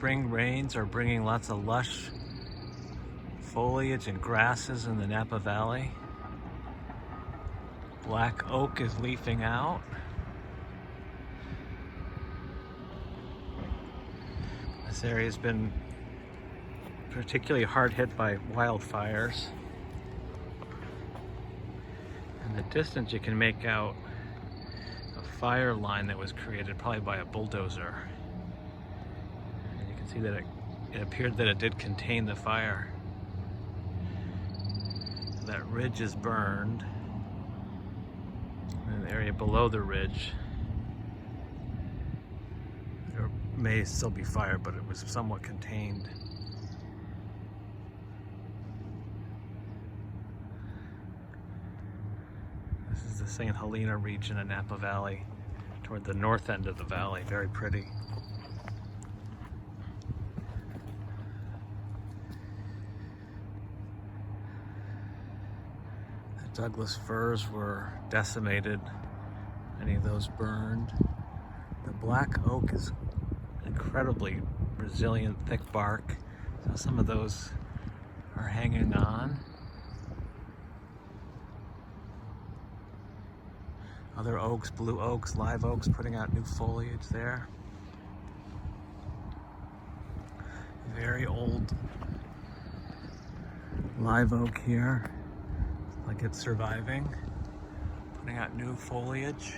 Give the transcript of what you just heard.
spring rains are bringing lots of lush foliage and grasses in the Napa Valley. Black oak is leafing out. This area has been particularly hard hit by wildfires. In the distance you can make out a fire line that was created probably by a bulldozer. And you can see that it appeared that it did contain the fire. That ridge is burned. And the area below the ridge, there may still be fire, but it was somewhat contained. This is the St. Helena region in Napa Valley, toward the north end of the valley. Very pretty. The Douglas firs were decimated, many of those burned. The black oak is incredibly resilient, thick bark, so some of those are hanging on. Other oaks, blue oaks, live oaks, putting out new foliage there. Very old live oak here, like it's surviving, putting out new foliage.